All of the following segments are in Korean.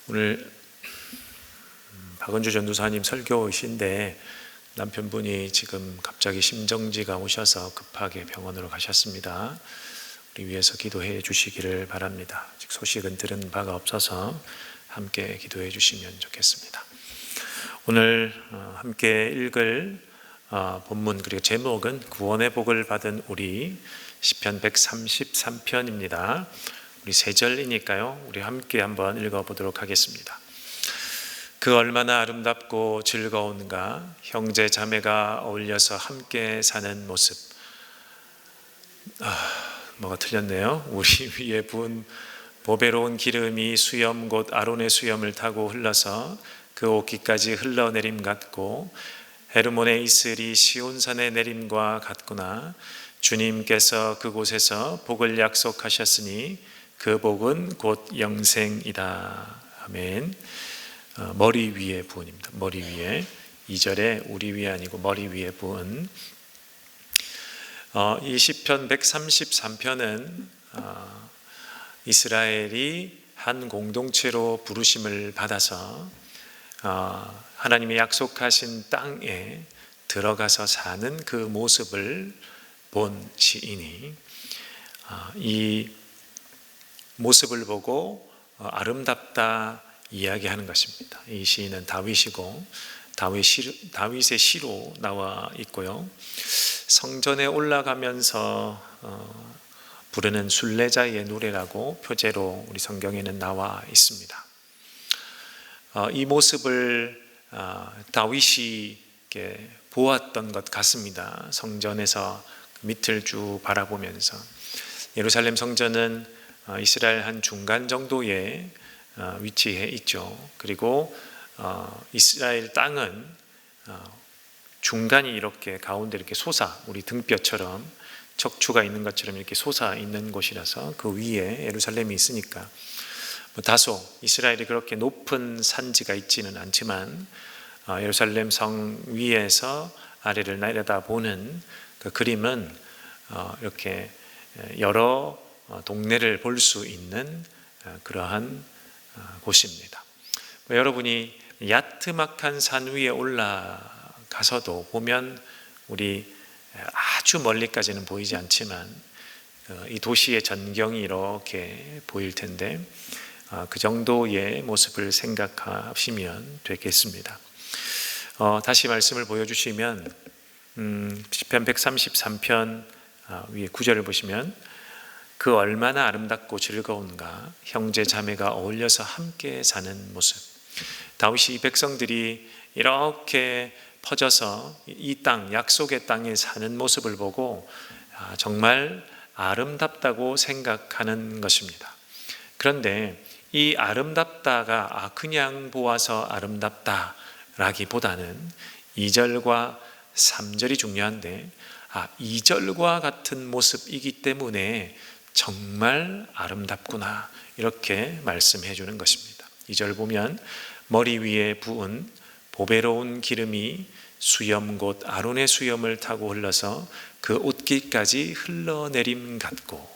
오늘 박은주 전도사님 설교이신데 남편분이 지금 갑자기 심정지가 오셔서 급하게 병원으로 가셨습니다. 우리 위해서 기도해 주시기를 바랍니다. 아직 소식은 들은 바가 없어서 함께 기도해 주시면 좋겠습니다. 오늘 함께 읽을 본문 그리고 제목은 구원의 복을 받은 우리 시편 133편입니다. 우리 세 절이니까요. 우리 함께 한번 읽어보도록 하겠습니다. 그 얼마나 아름답고 즐거운가, 형제 자매가 어울려서 함께 사는 모습. 뭐가 틀렸네요. 우리 위에 부은 보배로운 기름이 수염 곧 아론의 수염을 타고 흘러서 그 옷깃까지 흘러내림 같고 헤르몬의 이슬이 시온산의 내림과 같구나. 주님께서 그곳에서 복을 약속하셨으니 그 복은 곧 영생이다. 아멘. 머리 위에 부은입니다. 머리 위에. 2절에 우리 위에 아니고 머리 위에 부은. 이 시편 133편은 이스라엘이 한 공동체로 부르심을 받아서 하나님이 약속하신 땅에 들어가서 사는 그 모습을 본 시인이 이 모습을 보고 아름답다 이야기하는 것입니다. 이 시인은 다윗이고 다윗의 시로 나와 있고요. 성전에 올라가면서 부르는 순례자의 노래라고 표제로 우리 성경에는 나와 있습니다. 이 모습을 다윗이 보았던 것 같습니다. 성전에서 밑을 쭉 바라보면서. 예루살렘 성전은 이스라엘 한 중간 정도에 위치해 있죠. 그리고 이스라엘 땅은 중간이 이렇게 가운데 이렇게 솟아, 우리 등뼈처럼 척추가 있는 것처럼 이렇게 솟아 있는 곳이라서 그 위에 예루살렘이 있으니까 다소 이스라엘이 그렇게 높은 산지가 있지는 않지만 예루살렘 성 위에서 아래를 내려다보는 그 그림은 이렇게 여러 동네를 볼 수 있는 그러한 곳입니다. 여러분이 야트막한 산 위에 올라가서도 보면 우리 아주 멀리까지는 보이지 않지만 이 도시의 전경이 이렇게 보일 텐데 그 정도의 모습을 생각하시면 되겠습니다. 다시 말씀을 보여주시면 시편 133편 위에 9절을 보시면 그 얼마나 아름답고 즐거운가, 형제 자매가 어울려서 함께 사는 모습. 다윗이 이 백성들이 이렇게 퍼져서 이 땅, 약속의 땅에 사는 모습을 보고 정말 아름답다고 생각하는 것입니다. 그런데 이 아름답다가 그냥 보아서 아름답다라기보다는 2절과 3절이 중요한데 2절과 같은 모습이기 때문에 정말 아름답구나 이렇게 말씀해 주는 것입니다. 2절 보면 머리 위에 부은 보배로운 기름이 수염 곧 아론의 수염을 타고 흘러서 그 옷깃까지 흘러내림 같고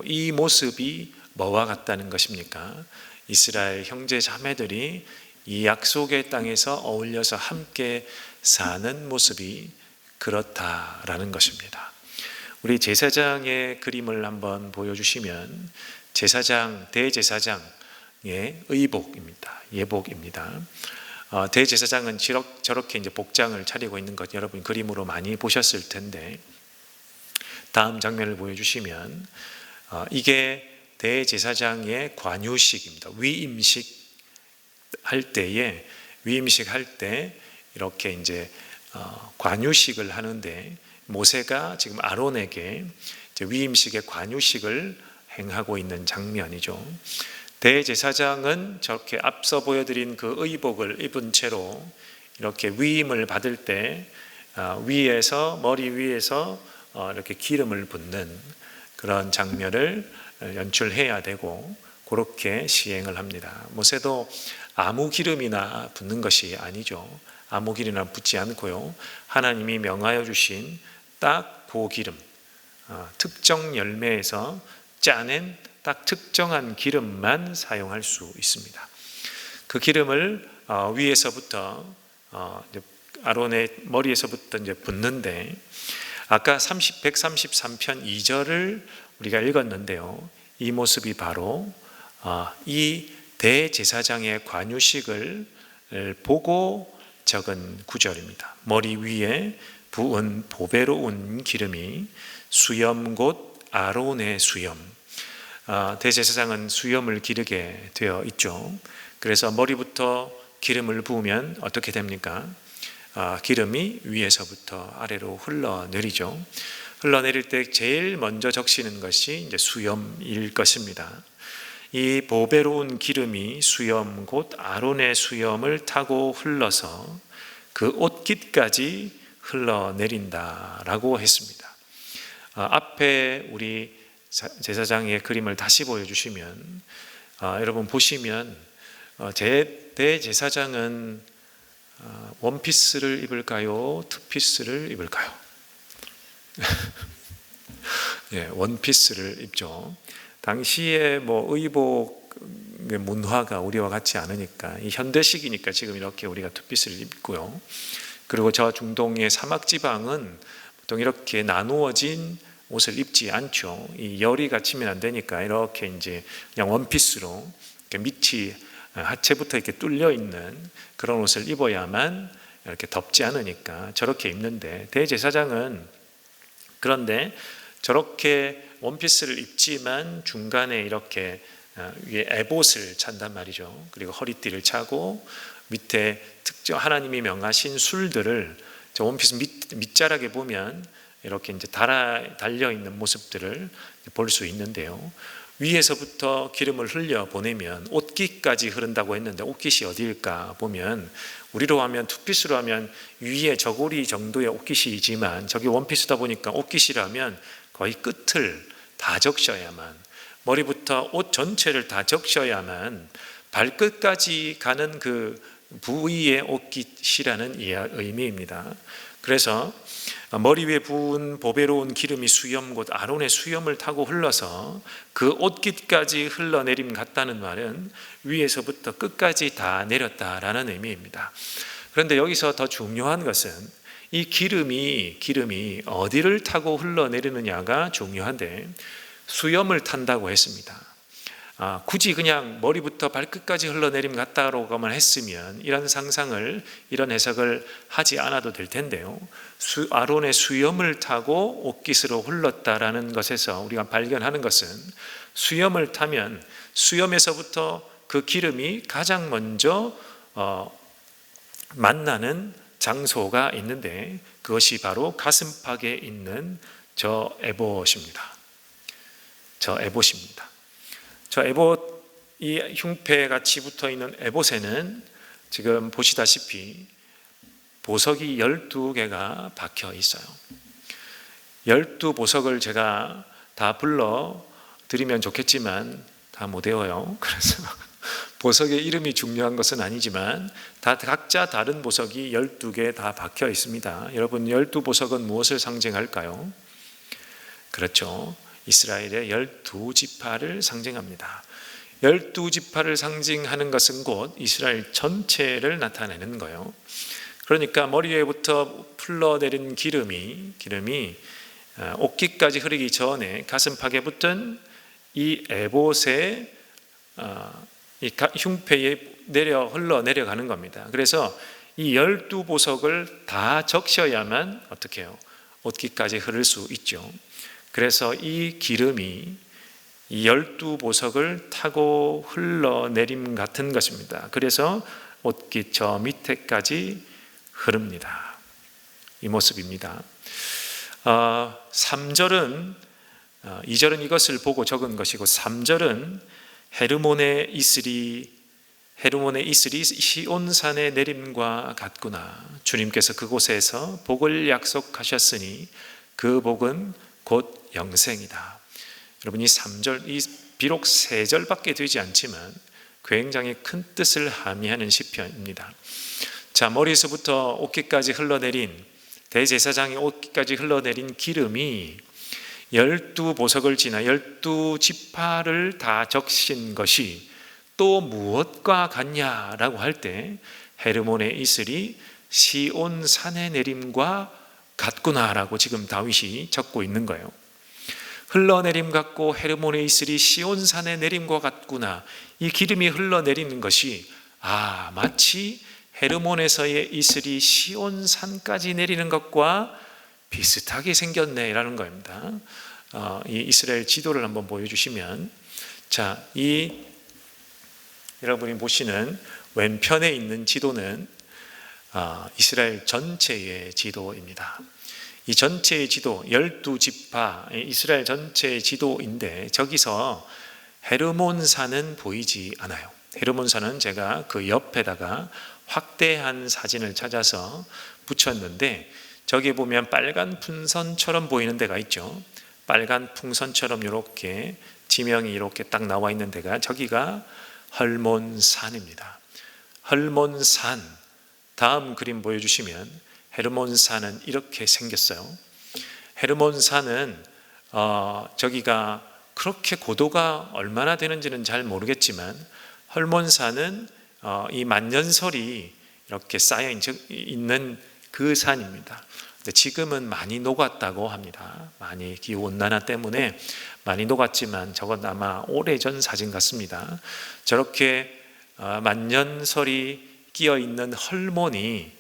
이 모습이 뭐와 같다는 것입니까? 이스라엘 형제 자매들이 이 약속의 땅에서 어울려서 함께 사는 모습이 그렇다라는 것입니다. 우리 제사장의 그림을 한번 보여주시면 대제사장의 의복입니다. 예복입니다. 대제사장은 저렇게 이제 복장을 차리고 있는 것 여러분 그림으로 많이 보셨을 텐데 다음 장면을 보여주시면 이게 대제사장의 관유식입니다. 위임식 할 때 이렇게 이제 관유식을 하는데 모세가 지금 아론에게 위임식의 관유식을 행하고 있는 장면이죠. 대제사장은 저렇게 앞서 보여드린 그 의복을 입은 채로 이렇게 위임을 받을 때 머리 위에서 이렇게 기름을 붓는 그런 장면을 연출해야 되고 그렇게 시행을 합니다. 모세도 아무 기름이나 붓는 것이 아니죠. 아무 기름이나 붓지 않고요. 하나님이 명하여 주신 딱 그 기름, 특정 열매에서 짜낸 딱 특정한 기름만 사용할 수 있습니다. 그 기름을 위에서부터 아론의 머리에서부터 이제 붓는데, 아까 133편 2절을 우리가 읽었는데요. 이 모습이 바로 이 대제사장의 관유식을 보고 적은 구절입니다. 머리 위에 부은 보배로운 기름이 수염 곧 아론의 수염. 대제사장은 수염을 기르게 되어 있죠. 그래서 머리부터 기름을 부으면 어떻게 됩니까? 기름이 위에서부터 아래로 흘러내리죠. 흘러내릴 때 제일 먼저 적시는 것이 이제 수염일 것입니다. 이 보배로운 기름이 수염 곧 아론의 수염을 타고 흘러서 그 옷깃까지 흘러내린다라고 했습니다. 앞에 우리 제사장의 그림을 다시 보여주시면, 여러분 보시면 대제사장은 원피스를 입을까요? 투피스를 입을까요? 예, 원피스를 입죠. 당시에 의복 문화가 우리와 같지 않으니까, 이 현대식이니까 지금 이렇게 우리가 투피스를 입고요. 그리고 저 중동의 사막 지방은 보통 이렇게 나누어진 옷을 입지 않죠. 이 열이 갇히면 안 되니까 이렇게 이제 그냥 원피스로 밑이 하체부터 이렇게 뚫려 있는 그런 옷을 입어야만 이렇게 덥지 않으니까 저렇게 입는데, 대제사장은 그런데 저렇게 원피스를 입지만 중간에 이렇게 위에 에봇을 찬단 말이죠. 그리고 허리띠를 차고 밑에 특정 하나님이 명하신 술들을 저 원피스 밑자락에 보면 이렇게 이제 달려 있는 모습들을 볼 수 있는데요. 위에서부터 기름을 흘려 보내면 옷깃까지 흐른다고 했는데, 옷깃이 어디일까 보면 우리로 하면 투피스로 하면 위에 저고리 정도의 옷깃이지만, 저기 원피스다 보니까 옷깃이라면 거의 끝을 다 적셔야만, 머리부터 옷 전체를 다 적셔야만 발끝까지 가는 그 부위의 옷깃이라는 의미입니다. 그래서 머리 위에 부은 보배로운 기름이 수염 곧 아론의 수염을 타고 흘러서 그 옷깃까지 흘러내림 같다는 말은 위에서부터 끝까지 다 내렸다라는 의미입니다. 그런데 여기서 더 중요한 것은 이 기름이 어디를 타고 흘러내리느냐가 중요한데, 수염을 탄다고 했습니다. 굳이 그냥 머리부터 발끝까지 흘러내림 같다고만 했으면 이런 상상을, 이런 해석을 하지 않아도 될 텐데요. 아론의 수염을 타고 옷깃으로 흘렀다라는 것에서 우리가 발견하는 것은, 수염을 타면 수염에서부터 그 기름이 가장 먼저 만나는 장소가 있는데, 그것이 바로 가슴팍에 있는 저 에봇입니다. 저 에봇, 이 흉패 같이 붙어 있는 에봇에는 지금 보시다시피 보석이 12개가 박혀 있어요. 12보석을 제가 다 불러 드리면 좋겠지만 다 못 외워요. 그래서 보석의 이름이 중요한 것은 아니지만 다 각자 다른 보석이 12개 다 박혀 있습니다. 여러분, 12보석은 무엇을 상징할까요? 그렇죠. 이스라엘의 12지파를 상징합니다. 12지파를 상징하는 것은 곧 이스라엘 전체를 나타내는 거예요. 그러니까 머리 위에부터 흘러내린 기름이 옷깃까지 흐르기 전에 가슴팍에 붙은 이 에봇의 이 흉패에 흘러내려가는 겁니다. 그래서 이 12보석을 다 적셔야만 어떻게 해요? 옷깃까지 흐를 수 있죠. 그래서 이 기름이 이 12보석을 타고 흘러내림 같은 것입니다. 그래서 옷깃 저 밑에까지 흐릅니다. 이 모습입니다. 3절은 2절은 이것을 보고 적은 것이고, 3절은 헤르몬의 이슬이 시온산의 내림과 같구나. 주님께서 그곳에서 복을 약속하셨으니 그 복은 곧 영생이다. 여러분, 이 3절, 비록 3절밖에 되지 않지만 굉장히 큰 뜻을 함의하는 시편입니다. 자, 머리에서부터 옷깃까지 흘러내린, 대제사장의 옷깃까지 흘러내린 기름이 12보석을 지나 12지파를 다 적신 것이 또 무엇과 같냐라고 할 때 헤르몬의 이슬이 시온 산의 내림과 같구나라고 지금 다윗이 적고 있는 거예요. 흘러내림 같고 헤르몬의 이슬이 시온 산의 내림과 같구나. 이 기름이 흘러내리는 것이 마치 헤르몬에서의 이슬이 시온 산까지 내리는 것과 비슷하게 생겼네라는 겁니다. 이 이스라엘 지도를 한번 보여주시면, 자, 이 여러분이 보시는 왼편에 있는 지도는 이스라엘 전체의 지도입니다. 이 전체의 지도, 12지파 이스라엘 전체의 지도인데 저기서 헤르몬산은 보이지 않아요. 헤르몬산은 제가 그 옆에다가 확대한 사진을 찾아서 붙였는데, 저기 보면 빨간 풍선처럼 보이는 데가 있죠. 빨간 풍선처럼 이렇게 지명이 이렇게 딱 나와 있는 데가, 저기가 헐몬산입니다. 헐몬산, 다음 그림 보여주시면 헤르몬산은 이렇게 생겼어요. 헤르몬산은 저기가 그렇게 고도가 얼마나 되는지는 잘 모르겠지만, 헐몬산은 이 만년설이 이렇게 쌓여 있는 그 산입니다. 근데 지금은 많이 녹았다고 합니다. 많이 기후온난화 때문에 많이 녹았지만 저건 아마 오래전 사진 같습니다. 저렇게 만년설이 끼어 있는 헐몬이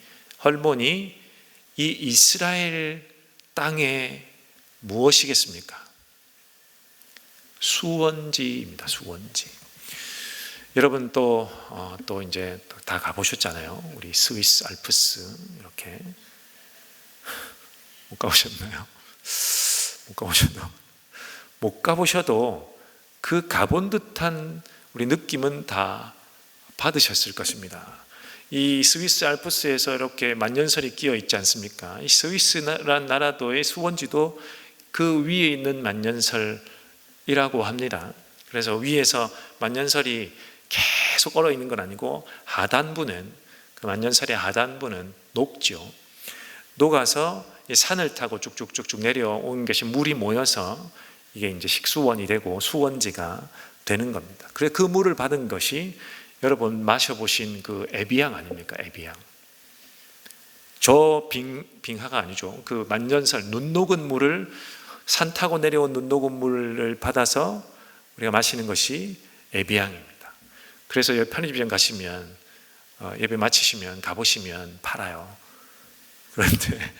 이 이스라엘 땅에 무엇이겠습니까? 수원지입니다. 수원지. 여러분 또 이제 다 가보셨잖아요. 우리 스위스 알프스 이렇게 못 가보셨나요? 못 가보셔도 그 가본 듯한 우리 느낌은 다 받으셨을 것입니다. 이 스위스 알프스에서 이렇게 만년설이 끼어 있지 않습니까? 이 스위스라는 나라도의 수원지도 그 위에 있는 만년설이라고 합니다. 그래서 위에서 만년설이 계속 얼어 있는 건 아니고 하단부는, 그 만년설의 하단부는 녹죠. 녹아서 산을 타고 쭉쭉쭉쭉 내려온 것이 물이 모여서 이게 이제 식수원이 되고 수원지가 되는 겁니다. 그래서 그 물을 받은 것이 여러분 마셔보신 그 에비앙 아닙니까? 에비앙. 저 빙하가 아니죠. 그 만년설 눈 녹은 물을, 산 타고 내려온 눈 녹은 물을 받아서 우리가 마시는 것이 에비앙입니다. 그래서 여기 편의점 가시면 예배 마치시면 가보시면 팔아요. 그런데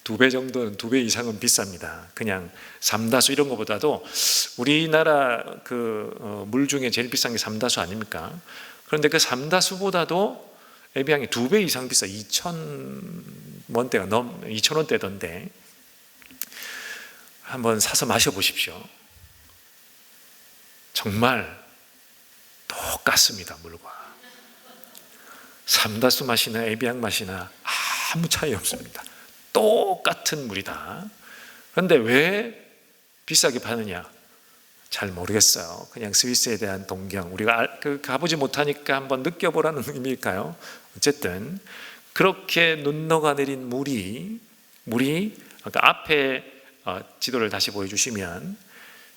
2배 정도는, 2배 이상은 비쌉니다. 그냥 삼다수 이런 것보다도 우리나라 물 중에 제일 비싼 게 삼다수 아닙니까? 그런데 그 삼다수보다도 에비앙이 2배 이상 비싸. 2,000원대던데 한번 사서 마셔보십시오. 정말 똑같습니다. 물과 삼다수 맛이나 에비앙 맛이나 아무 차이 없습니다. 똑같은 물이다. 그런데 왜 비싸게 파느냐? 잘 모르겠어요. 그냥 스위스에 대한 동경, 우리가 가보지 못하니까 한번 느껴보라는 의미일까요? 어쨌든 그렇게 눈 녹아내린 물이 아까 앞에 지도를 다시 보여주시면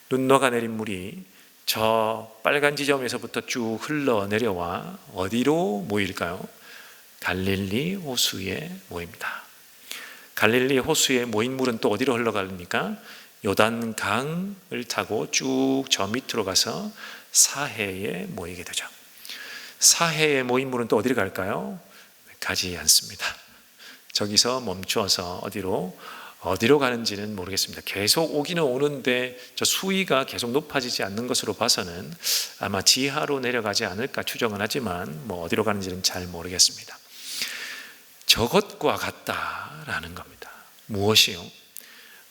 눈 녹아내린 물이 저 빨간 지점에서부터 쭉 흘러내려와 어디로 모일까요? 갈릴리 호수에 모입니다. 갈릴리 호수에 모인 물은 또 어디로 흘러갑니까? 요단강을 타고 쭉 저 밑으로 가서 사해에 모이게 되죠. 사해에 모인 물은 또 어디로 갈까요? 가지 않습니다. 저기서 멈추어서 어디로 가는지는 모르겠습니다. 계속 오기는 오는데 저 수위가 계속 높아지지 않는 것으로 봐서는 아마 지하로 내려가지 않을까 추정은 하지만 어디로 가는지는 잘 모르겠습니다. 저것과 같다라는 겁니다. 무엇이요?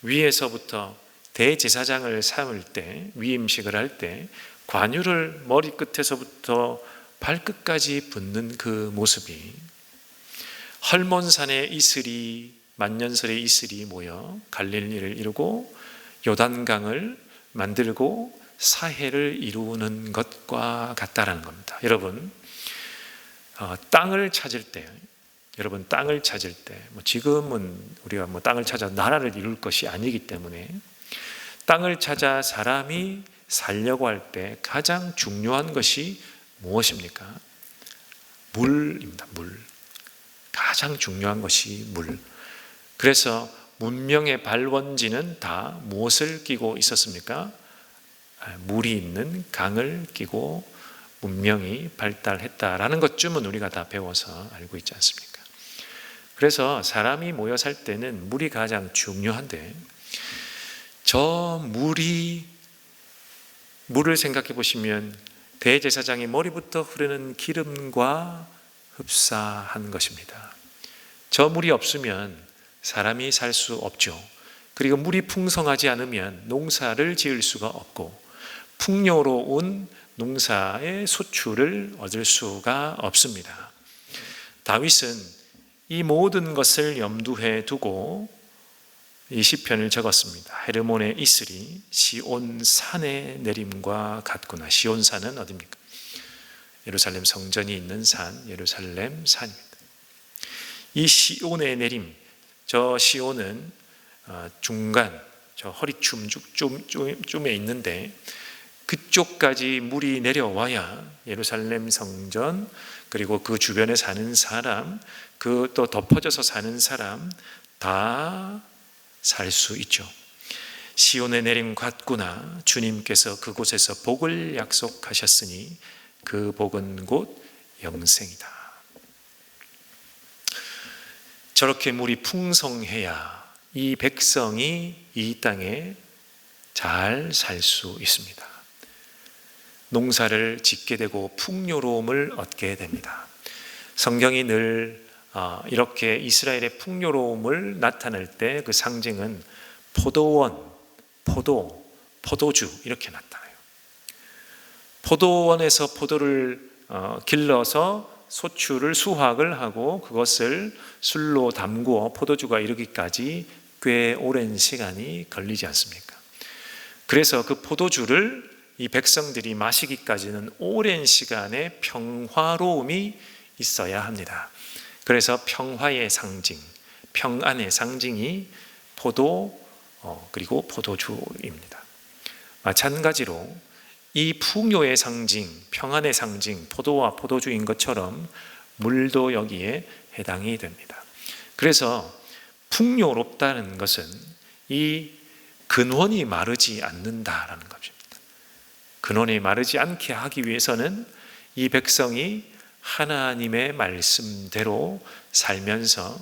위에서부터 대제사장을 삼을 때, 위임식을 할 때 관유를 머리끝에서부터 발끝까지 붓는 그 모습이 헐몬산의 이슬이, 만년설의 이슬이 모여 갈릴리를 이루고 요단강을 만들고 사해를 이루는 것과 같다라는 겁니다. 여러분, 땅을 찾을 때 지금은 우리가 땅을 찾아 나라를 이룰 것이 아니기 때문에 땅을 찾아 사람이 살려고 할 때 가장 중요한 것이 무엇입니까? 물입니다. 물. 가장 중요한 것이 물. 그래서 문명의 발원지는 다 무엇을 끼고 있었습니까? 물이 있는 강을 끼고 문명이 발달했다라는 것쯤은 우리가 다 배워서 알고 있지 않습니까? 그래서 사람이 모여 살 때는 물이 가장 중요한데, 물을 생각해 보시면 대제사장의 머리부터 흐르는 기름과 흡사한 것입니다. 저 물이 없으면 사람이 살 수 없죠. 그리고 물이 풍성하지 않으면 농사를 지을 수가 없고, 풍요로운 농사의 소출을 얻을 수가 없습니다. 다윗은 이 모든 것을 염두에 두고 이 시편을 적었습니다. 헤르몬의 이슬이 시온 산의 내림과 같구나. 시온 산은 어디입니까? 예루살렘 성전이 있는 산, 예루살렘 산입니다. 이 시온의 내림, 저 시온은 중간, 저 허리춤쯤에 있는데, 그쪽까지 물이 내려와야 예루살렘 성전, 그리고 그 주변에 사는 사람, 그 또 덮어져서 사는 사람 다 살 수 있죠. 시온의 내림 같구나. 주님께서 그곳에서 복을 약속하셨으니 그 복은 곧 영생이다. 저렇게 물이 풍성해야 이 백성이 이 땅에 잘 살 수 있습니다. 농사를 짓게 되고 풍요로움을 얻게 됩니다. 성경이 늘 이렇게 이스라엘의 풍요로움을 나타낼 때 그 상징은 포도원, 포도주 이렇게 나타나요. 포도원에서 포도를 길러서 소출을 수확을 하고 그것을 술로 담구어 포도주가 이르기까지 꽤 오랜 시간이 걸리지 않습니까? 그래서 그 포도주를 이 백성들이 마시기까지는 오랜 시간의 평화로움이 있어야 합니다. 그래서 평화의 상징, 평안의 상징이 그리고 포도주입니다. 마찬가지로 이 풍요의 상징, 평안의 상징, 포도와 포도주인 것처럼 물도 여기에 해당이 됩니다. 그래서 풍요롭다는 것은 이 근원이 마르지 않는다라는 것입니다. 근원이 마르지 않게 하기 위해서는 이 백성이 하나님의 말씀대로 살면서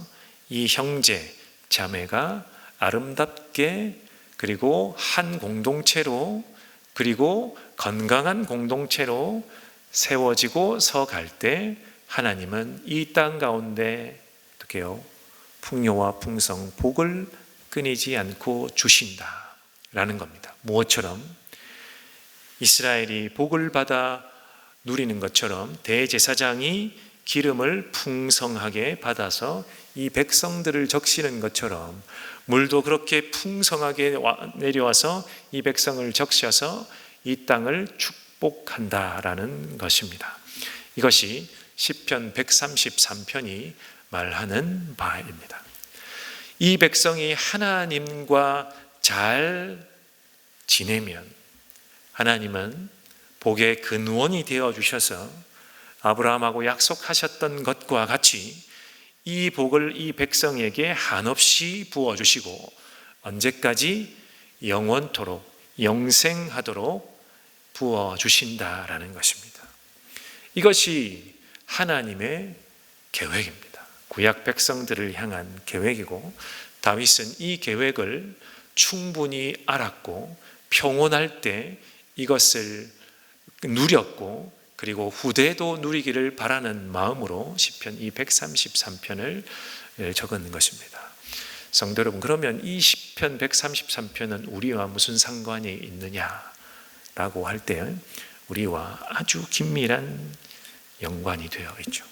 이 형제, 자매가 아름답게 그리고 한 공동체로 그리고 건강한 공동체로 세워지고 서갈 때 하나님은 이 땅 가운데 어떻게요? 풍요와 풍성, 복을 끊이지 않고 주신다라는 겁니다. 무엇처럼? 이스라엘이 복을 받아 누리는 것처럼 대제사장이 기름을 풍성하게 받아서 이 백성들을 적시는 것처럼 물도 그렇게 풍성하게 내려와서 이 백성을 적셔서 이 땅을 축복한다라는 것입니다. 이것이 시편 133편이 말하는 바입니다. 이 백성이 하나님과 잘 지내면 하나님은 복의 근원이 되어 주셔서 아브라함하고 약속하셨던 것과 같이 이 복을 이 백성에게 한없이 부어주시고 언제까지? 영원토록 영생하도록 부어주신다라는 것입니다. 이것이 하나님의 계획입니다. 구약 백성들을 향한 계획이고 다윗은 이 계획을 충분히 알았고 평온할 때 이것을 누렸고 그리고 후대도 누리기를 바라는 마음으로 시편 133편을 적은 것입니다. 성도 여러분, 그러면 이 시편 133편은 우리와 무슨 상관이 있느냐라고 할 때 우리와 아주 긴밀한 연관이 되어 있죠.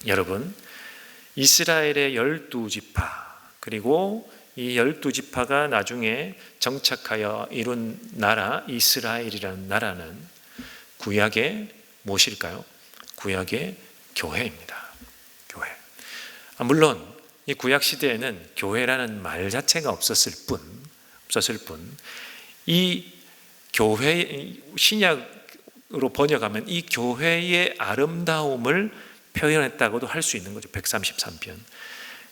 여러분, 이스라엘의 12지파 그리고 이 12지파가 나중에 정착하여 이룬 나라 이스라엘이라는 나라는 구약의 무엇일까요? 구약의 교회입니다. 교회. 물론 이 구약 시대에는 교회라는 말 자체가 없었을 뿐 없었을 뿐, 이 교회, 신약으로 번역하면 이 교회의 아름다움을 표현했다고도 할 수 있는 거죠. 133편.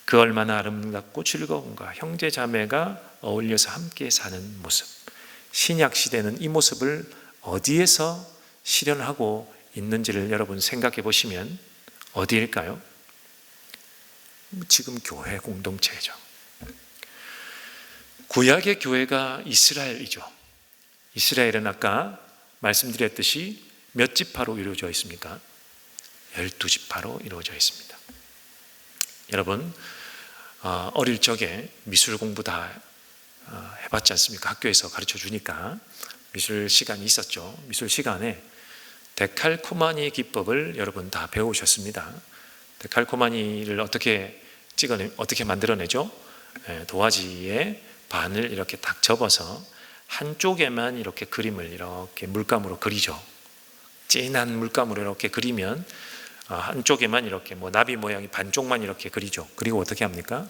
그 얼마나 아름답고 즐거운가. 형제 자매가 어울려서 함께 사는 모습. 신약 시대는 이 모습을 어디에서 실현하고 있는지를 여러분 생각해 보시면 어디일까요? 지금 교회 공동체죠. 구약의 교회가 이스라엘이죠. 이스라엘은 아까 말씀드렸듯이 몇 지파로 이루어져 있습니까? 12지파로 이루어져 있습니다. 여러분 어릴 적에 미술 공부 다 해봤지 않습니까? 학교에서 가르쳐 주니까 미술 시간이 있었죠. 미술 시간에 데칼코마니 기법을 여러분 다 배우셨습니다. 데칼코마니를 어떻게 만들어내죠? 도화지에 반을 이렇게 딱 접어서 한쪽에만 이렇게 그림을 이렇게 물감으로 그리죠. 진한 물감으로 이렇게 그리면 한쪽에만 이렇게 나비 모양이 반쪽만 이렇게 그리죠. 그리고 어떻게 합니까?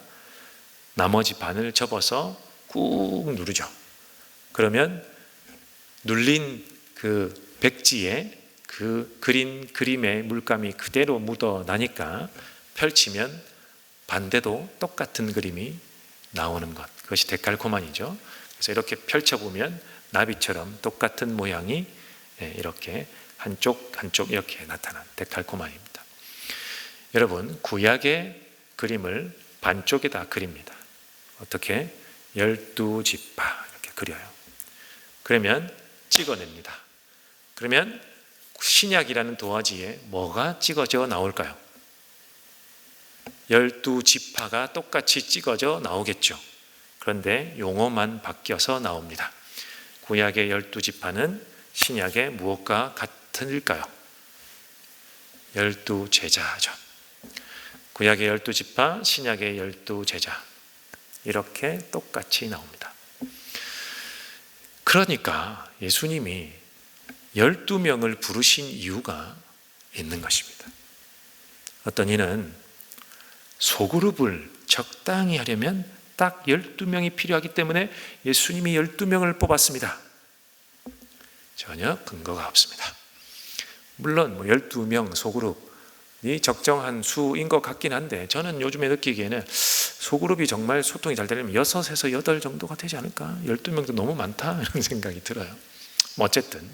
나머지 반을 접어서 꾹 누르죠. 그러면 눌린 그 백지에 그 그린 그림의 물감이 그대로 묻어나니까 펼치면 반대도 똑같은 그림이 나오는 것. 그것이 데칼코마니죠. 그래서 이렇게 펼쳐보면 나비처럼 똑같은 모양이 이렇게 한쪽 이렇게 나타난 데칼코마니입니다. 여러분 구약의 그림을 반쪽에다 그립니다. 어떻게? 12지파 이렇게 그려요. 그러면 찍어냅니다. 그러면 신약이라는 도화지에 뭐가 찍어져 나올까요? 12지파가 똑같이 찍어져 나오겠죠. 그런데 용어만 바뀌어서 나옵니다. 구약의 12지파는 신약의 무엇과 같을까요? 12제자죠. 구약의 12지파, 신약의 12제자. 이렇게 똑같이 나옵니다. 그러니까 예수님이 12명을 부르신 이유가 있는 것입니다. 어떤 이는 소그룹을 적당히 하려면 딱 12명이 필요하기 때문에 예수님이 12명을 뽑았습니다. 전혀 근거가 없습니다. 물론 12명 소그룹이 적정한 수인 것 같긴 한데 저는 요즘에 느끼기에는 소그룹이 정말 소통이 잘 되려면 6에서 8 정도가 되지 않을까? 12명도 너무 많다 이런 생각이 들어요. 어쨌든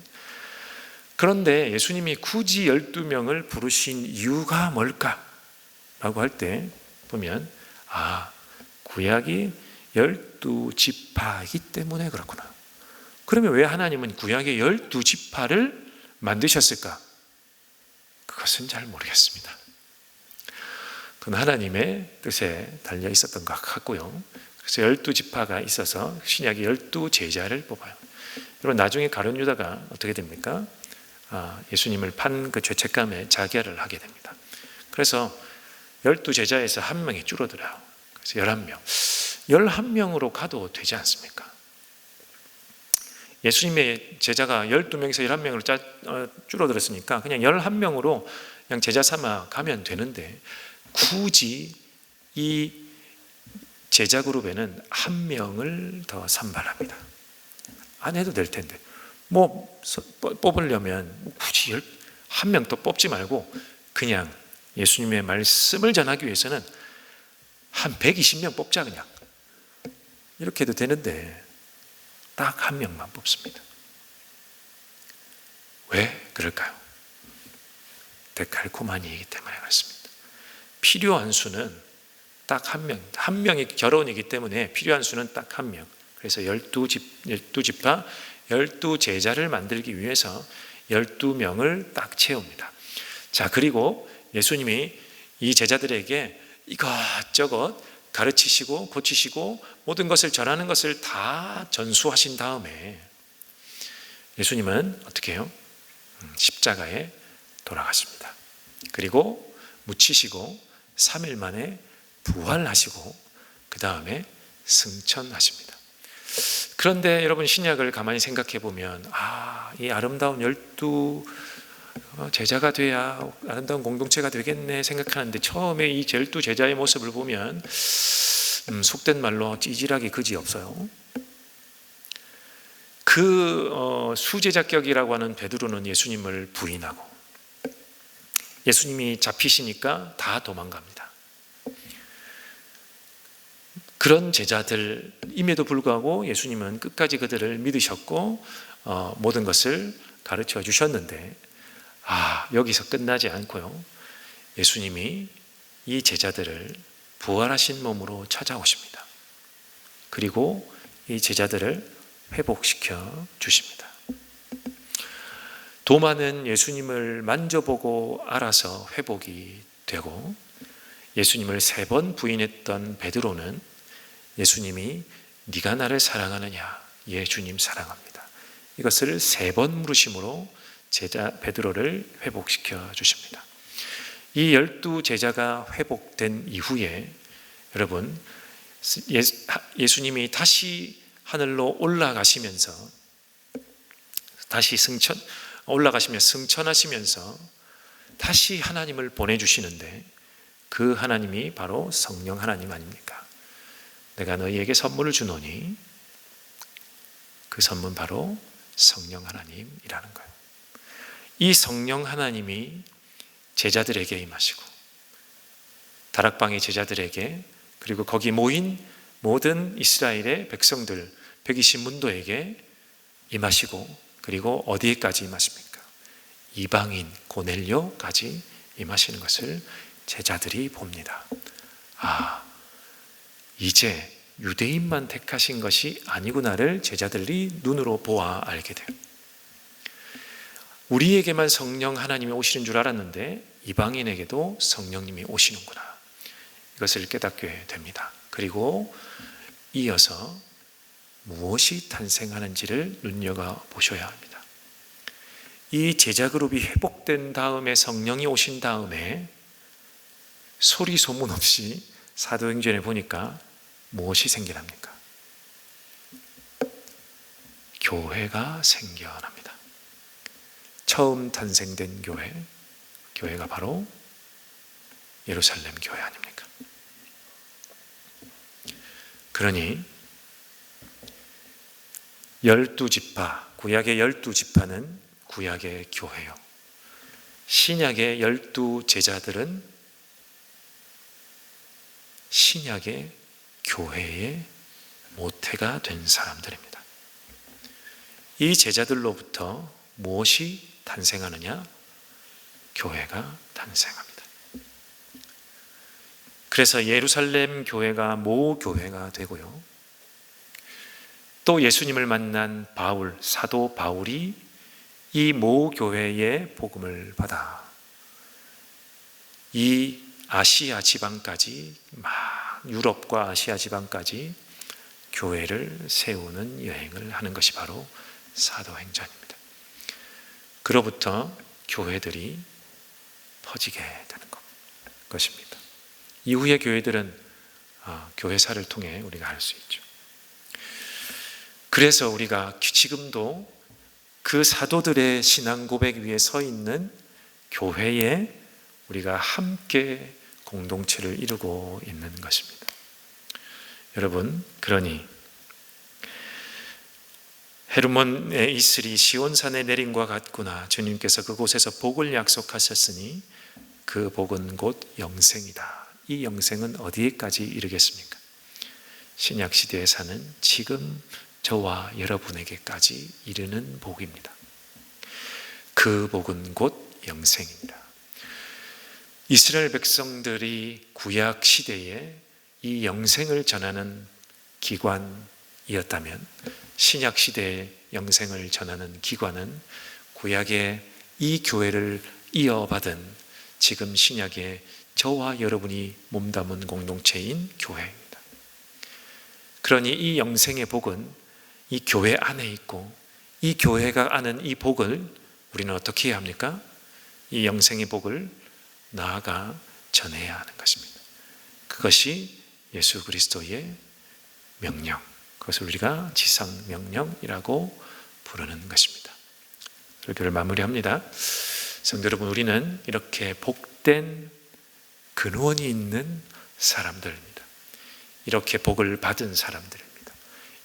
그런데 예수님이 굳이 12명을 부르신 이유가 뭘까? 라고 할 때 보면 구약이 12지파이기 때문에 그렇구나. 그러면 왜 하나님은 구약의 12지파를 만드셨을까? 그것은 잘 모르겠습니다. 그건 하나님의 뜻에 달려 있었던 것 같고요. 그래서 12지파가 있어서 신약이 12제자를 뽑아요. 여러분 나중에 가룟 유다가 어떻게 됩니까? 예수님을 판 그 죄책감에 자결을 하게 됩니다. 그래서 12제자에서 한 명이 줄어들어요. 그래서 11명. 11명으로 가도 되지 않습니까? 예수님의 제자가 12명에서 11명으로 줄어들었으니까 그냥 11명으로 그냥 제자 삼아 가면 되는데 굳이 이 제자 그룹에는 한 명을 더 선발합니다. 안 해도 될 텐데 뽑으려면 굳이 한 명 더 뽑지 말고 그냥 예수님의 말씀을 전하기 위해서는 한 120명 뽑자 그냥 이렇게 해도 되는데 딱 한 명만 뽑습니다. 왜 그럴까요? 데칼코마니이기 때문에 그렇습니다. 필요한 수는 딱 한 명, 한 명이 결혼이기 때문에 필요한 수는 딱 한 명. 그래서 12지파, 12제자를 만들기 위해서 12명을 딱 채웁니다. 자, 그리고 예수님이 이 제자들에게 이것저것 가르치시고 고치시고 모든 것을 전하는 것을 다 전수하신 다음에 예수님은 어떻게 해요? 십자가에 돌아가십니다. 그리고 묻히시고 3일 만에 부활하시고 그 다음에 승천하십니다. 그런데 여러분 신약을 가만히 생각해 보면 이 아름다운 12 제자가 돼야 아름다운 공동체가 되겠네 생각하는데 처음에 이 12제자의 모습을 보면 속된 말로 찌질하기 그지 없어요. 수제자격이라고 하는 베드로는 예수님을 부인하고 예수님이 잡히시니까 다 도망갑니다. 그런 제자들임에도 불구하고 예수님은 끝까지 그들을 믿으셨고 모든 것을 가르쳐 주셨는데 여기서 끝나지 않고요. 예수님이 이 제자들을 부활하신 몸으로 찾아오십니다. 그리고 이 제자들을 회복시켜 주십니다. 도마는 예수님을 만져보고 알아서 회복이 되고 예수님을 3번 부인했던 베드로는 예수님이 네가 나를 사랑하느냐? 예, 주님 사랑합니다. 이것을 3번 물으심으로 제자 베드로를 회복시켜 주십니다. 이 12제자가 회복된 이후에 여러분 예수님이 다시 하늘로 올라가시면서 승천하시면서 다시 하나님을 보내주시는데 그 하나님이 바로 성령 하나님 아닙니까? 내가 너희에게 선물을 주노니 그 선물 바로 성령 하나님이라는 거예요. 이 성령 하나님이 제자들에게 임하시고 다락방의 제자들에게 그리고 거기 모인 모든 이스라엘의 백성들 120문도에게 임하시고 그리고 어디에까지 임하십니까? 이방인 고넬료까지 임하시는 것을 제자들이 봅니다. 이제 유대인만 택하신 것이 아니구나를 제자들이 눈으로 보아 알게 돼요. 우리에게만 성령 하나님이 오시는 줄 알았는데 이방인에게도 성령님이 오시는구나. 이것을 깨닫게 됩니다. 그리고 이어서 무엇이 탄생하는지를 눈여겨보셔야 합니다. 이 제자그룹이 회복된 다음에 성령이 오신 다음에 소리 소문 없이 사도행전에 보니까 무엇이 생겨납니까? 교회가 생겨납니다. 처음 탄생된 교회가 바로 예루살렘 교회 아닙니까? 그러니 12지파, 구약의 12지파는 구약의 교회요. 신약의 12제자들은 신약의 교회의 모태가 된 사람들입니다. 이 제자들로부터 무엇이 탄생하느냐? 교회가 탄생합니다. 그래서 예루살렘 교회가 모교회가 되고요. 또 예수님을 만난 사도 바울이 이 모교회의 복음을 받아 이 아시아 지방까지 유럽과 아시아 지방까지 교회를 세우는 여행을 하는 것이 바로 사도행전입니다. 그로부터 교회들이 퍼지게 되는 것입니다. 이후의 교회들은 교회사를 통해 우리가 알 수 있죠. 그래서 우리가 지금도 그 사도들의 신앙 고백 위에 서 있는 교회에 우리가 함께 공동체를 이루고 있는 것입니다. 여러분, 그러니 헤르몬에 있으리 시온산에 내림과 같구나. 주님께서 그곳에서 복을 약속하셨으니 그 복은 곧 영생이다. 이 영생은 어디에까지 이르겠습니까? 신약시대에 사는 지금 저와 여러분에게까지 이르는 복입니다. 그 복은 곧 영생입니다. 이스라엘 백성들이 구약 시대에 이 영생을 전하는 기관이었다면 신약 시대의 영생을 전하는 기관은 구약의 이 교회를 이어받은 지금 신약의 저와 여러분이 몸담은 공동체인 교회입니다. 그러니 이 영생의 복은 이 교회 안에 있고 이 교회가 아는 이 복을 우리는 어떻게 해야 합니까? 이 영생의 복을 나아가 전해야 하는 것입니다. 그것이 예수 그리스도의 명령, 그것을 우리가 지상명령이라고 부르는 것입니다. 설교를 마무리합니다. 성도 여러분, 우리는 이렇게 복된 근원이 있는 사람들입니다. 이렇게 복을 받은 사람들입니다.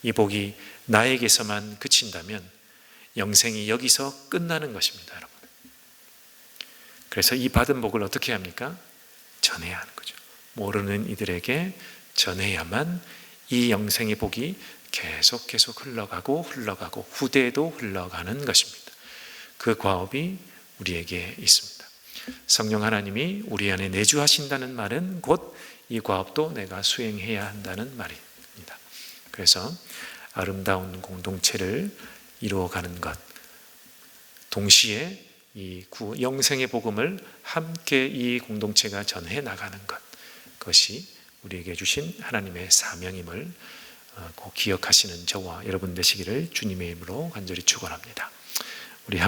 이 복이 나에게서만 그친다면 영생이 여기서 끝나는 것입니다, 여러분. 그래서 이 받은 복을 어떻게 합니까? 전해야 하는 거죠. 모르는 이들에게 전해야만 이 영생의 복이 계속 흘러가고 후대에도 흘러가는 것입니다. 그 과업이 우리에게 있습니다. 성령 하나님이 우리 안에 내주하신다는 말은 곧 이 과업도 내가 수행해야 한다는 말입니다. 그래서 아름다운 공동체를 이루어가는 것, 동시에 이 영생의 복음을 함께 이 공동체가 전해 나가는 것, 그것이 우리에게 주신 하나님의 사명임을 꼭 기억하시는 저와 여러분 되시기를 주님의 이름으로 간절히 축원합니다.